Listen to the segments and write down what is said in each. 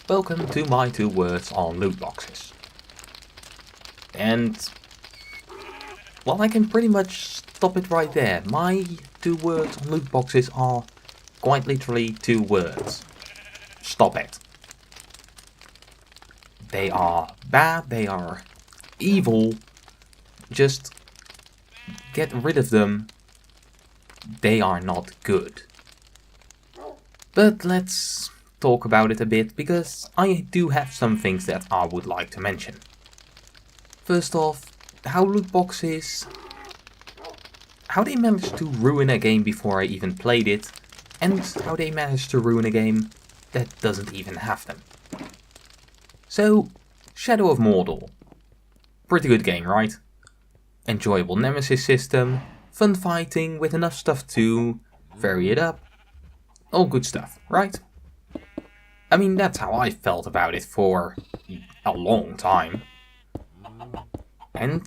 Welcome to my 2 words on loot boxes. And, well, I can pretty much stop it right there. My 2 words on loot boxes are quite literally 2 words. Stop it. They are bad, they are evil. Just get rid of them. They are not good. But let's talk about it a bit, because I do have some things that I would like to mention. First off, how loot boxes, how they managed to ruin a game before I even played it, and how they managed to ruin a game that doesn't even have them. So, Shadow of Mordor. Pretty good game, right? Enjoyable nemesis system, fun fighting with enough stuff to vary it up. All good stuff, right? I mean, that's how I felt about it for a long time. And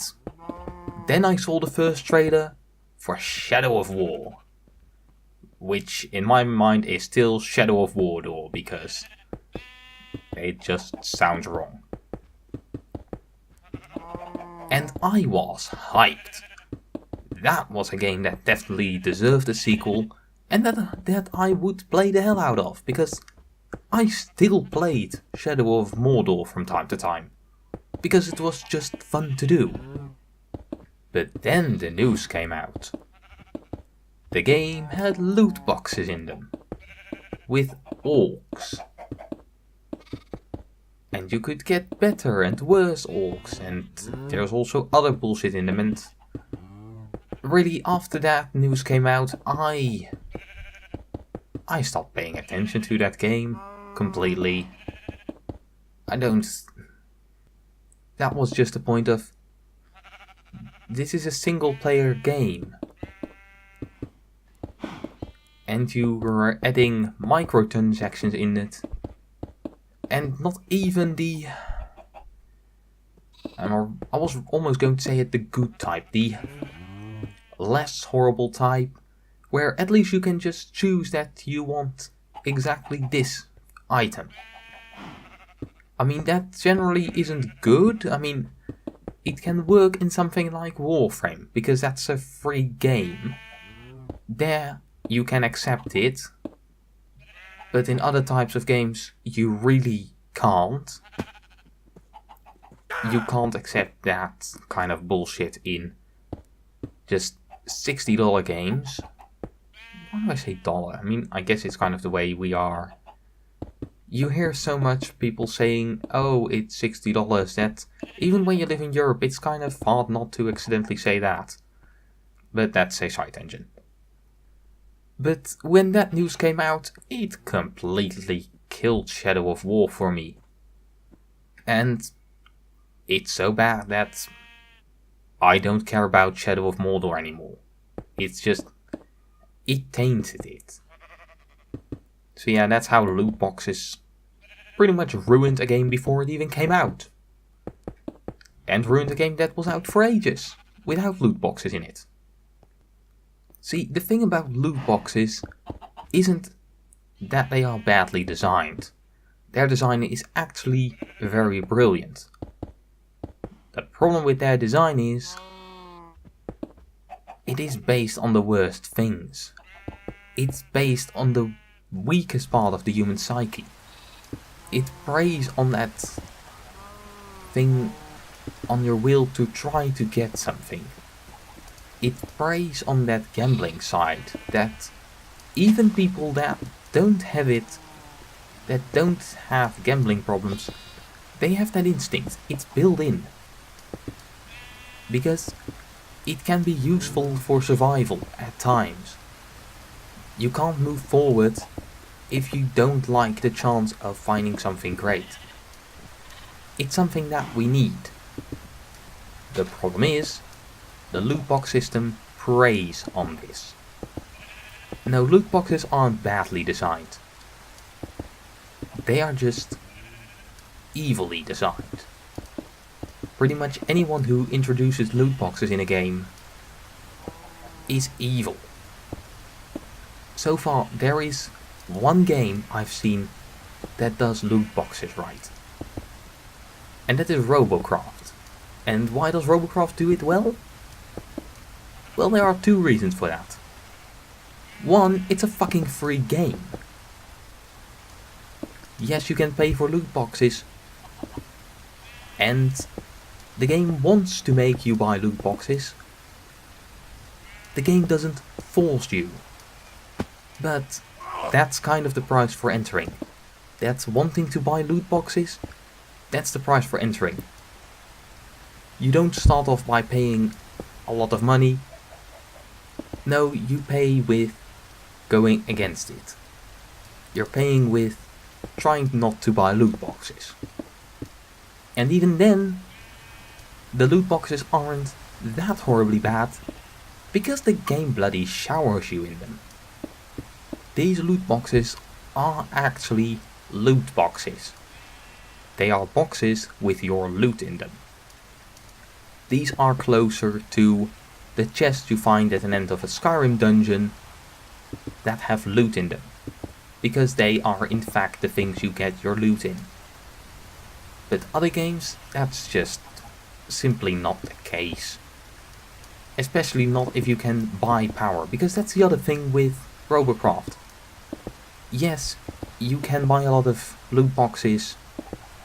then I saw the first trailer for Shadow of War, which in my mind is still Shadow of Mordor because it just sounds wrong. And I was hyped. That was a game that definitely deserved a sequel, and that I would play the hell out of, because I still played Shadow of Mordor from time to time, because it was just fun to do. But then the news came out. The game had loot boxes in them, with orcs. And you could get better and worse orcs, and there's also other bullshit in them, and really after that news came out, I stopped paying attention to that game completely. That was just the point of, this is a single player game. And you were adding microtransactions in it. And not even the... I was almost going to say it, the good type. The less horrible type. Where at least you can just choose that you want exactly this item. I mean, that generally isn't good. I mean, it can work in something like Warframe, because that's a free game. There, you can accept it. But in other types of games, you really can't. You can't accept that kind of bullshit in just $60 games. Why do I say dollar? I mean, I guess it's kind of the way we are. You hear so much people saying, oh, it's $60, that even when you live in Europe, it's kind of hard not to accidentally say that. But that's a side tangent. But when that news came out, it completely killed Shadow of War for me. And it's so bad that I don't care about Shadow of Mordor anymore. It's just, it tainted it. So yeah, that's how loot boxes pretty much ruined a game before it even came out. And ruined a game that was out for ages, without loot boxes in it. See, the thing about loot boxes isn't that they are badly designed. Their design is actually very brilliant. The problem with their design is, it is based on the worst things. It's based on the weakest part of the human psyche. It preys on that thing, on your will to try to get something. It preys on that gambling side, that even people that don't have it, that don't have gambling problems, they have that instinct. It's built in. Because it can be useful for survival at times. You can't move forward if you don't like the chance of finding something great. It's something that we need. The problem is, the loot box system preys on this. Now, loot boxes aren't badly designed. They are just evilly designed. Pretty much anyone who introduces loot boxes in a game is evil. So far, there is one game I've seen that does loot boxes right. And that is Robocraft. And why does Robocraft do it well? Well, there are two reasons for that. One, it's a fucking free game. Yes, you can pay for loot boxes, and the game wants to make you buy loot boxes. The game doesn't force you. But that's kind of the price for entering. That's wanting to buy loot boxes. That's the price for entering. You don't start off by paying a lot of money. No, you pay with going against it. You're paying with trying not to buy loot boxes. And even then, the loot boxes aren't that horribly bad, because the game bloody showers you in them. These loot boxes are actually loot boxes. They are boxes with your loot in them. These are closer to the chests you find at an end of a Skyrim dungeon that have loot in them, because they are in fact the things you get your loot in. But other games, that's just simply not the case. Especially not if you can buy power, because that's the other thing with Robocraft. Yes, you can buy a lot of loot boxes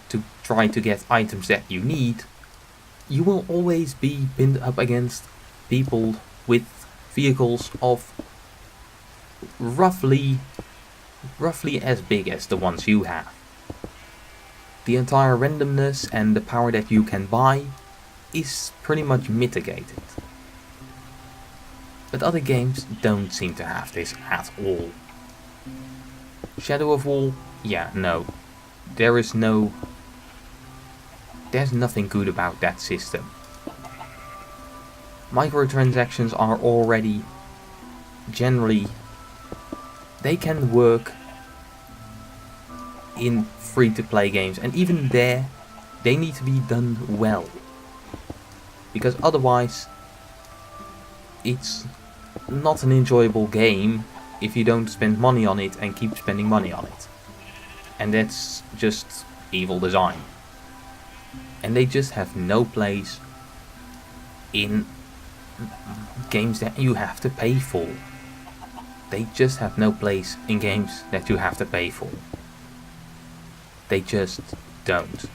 to try to get items that you need. You will always be pinned up against people with vehicles of roughly as big as the ones you have. The entire randomness and the power that you can buy is pretty much mitigated. But other games don't seem to have this at all. Shadow of War, yeah, no. There's nothing good about that system. Microtransactions are already generally, they can work in free-to-play games, and even there they need to be done well, because otherwise it's not an enjoyable game if you don't spend money on it and keep spending money on it. And that's just evil design. And they just have no place in games that you have to pay for. They just have no place in games that you have to pay for. They just don't.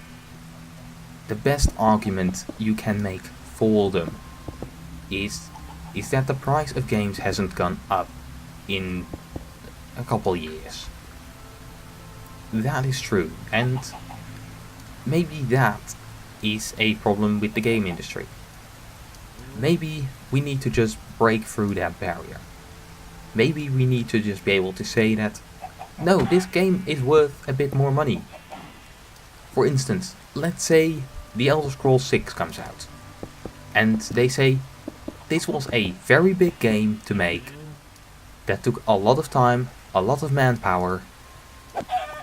The best argument you can make for them is that the price of games hasn't gone up in a couple years. That is true, and maybe that is a problem with the game industry. Maybe we need to just break through that barrier. Maybe we need to just be able to say that, no, this game is worth a bit more money. For instance, let's say The Elder Scrolls 6 comes out, and they say, this was a very big game to make, that took a lot of time, a lot of manpower,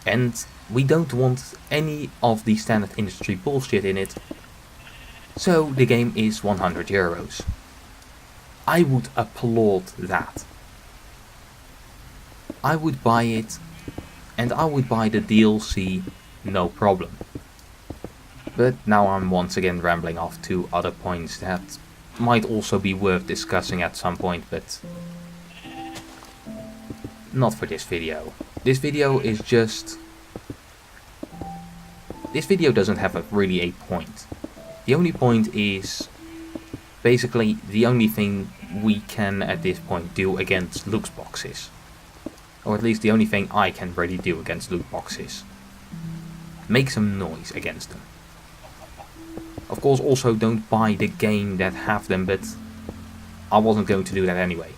and we don't want any of the standard industry bullshit in it, so the game is €100. I would applaud that. I would buy it, and I would buy the DLC, no problem. But now I'm once again rambling off to other points that might also be worth discussing at some point, but not for this video. This video is just... This video doesn't have really a point. The only point is basically the only thing we can at this point do against loot boxes. Or at least the only thing I can really do against loot boxes. Make some noise against them. Of course, also don't buy the game that have them, but I wasn't going to do that anyway.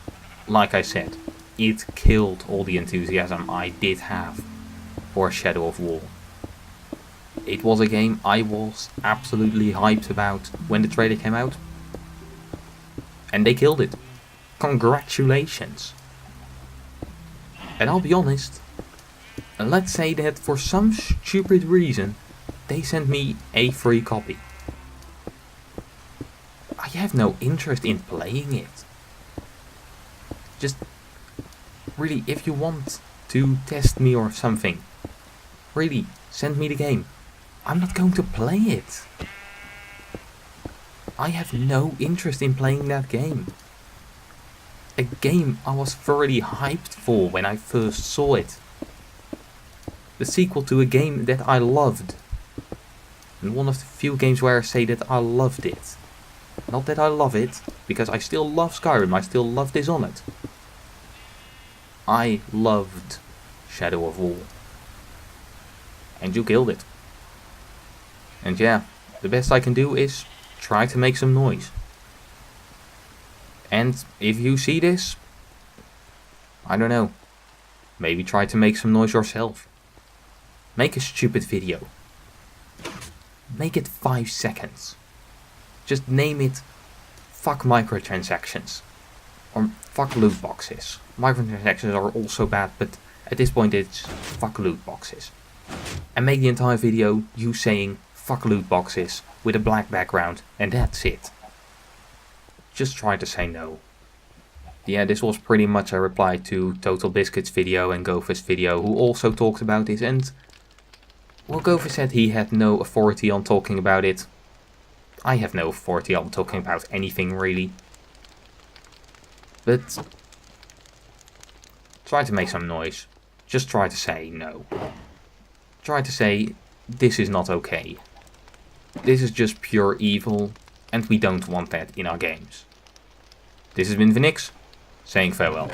Like I said, it killed all the enthusiasm I did have for Shadow of War. It was a game I was absolutely hyped about when the trailer came out. And they killed it. Congratulations. And I'll be honest, let's say that for some stupid reason they sent me a free copy. I have no interest in playing it. Just really, if you want to test me or something, Really, send me the game. I'm not going to play it. I have no interest in playing that game. A game I was thoroughly hyped for when I first saw it. The sequel to a game that I loved. And one of the few games where I say that I loved it. Not that I love it, because I still love Skyrim, I still love Dishonored. I loved Shadow of War. And you killed it. And yeah, the best I can do is try to make some noise. And if you see this, I don't know, maybe try to make some noise yourself. Make a stupid video. Make it 5 seconds. Just name it fuck microtransactions. Or fuck loot boxes. Microtransactions are also bad, but at this point it's fuck loot boxes. And make the entire video you saying fuck loot boxes with a black background, and that's it. Just try to say no. Yeah, this was pretty much a reply to TotalBiscuit's video and Gopher's video, who also talked about this, and well, Gopher said he had no authority on talking about it. I have no authority on talking about anything really. But try to make some noise. Just try to say no. Try to say this is not okay. This is just pure evil, and we don't want that in our games. This has been Vinix, saying farewell.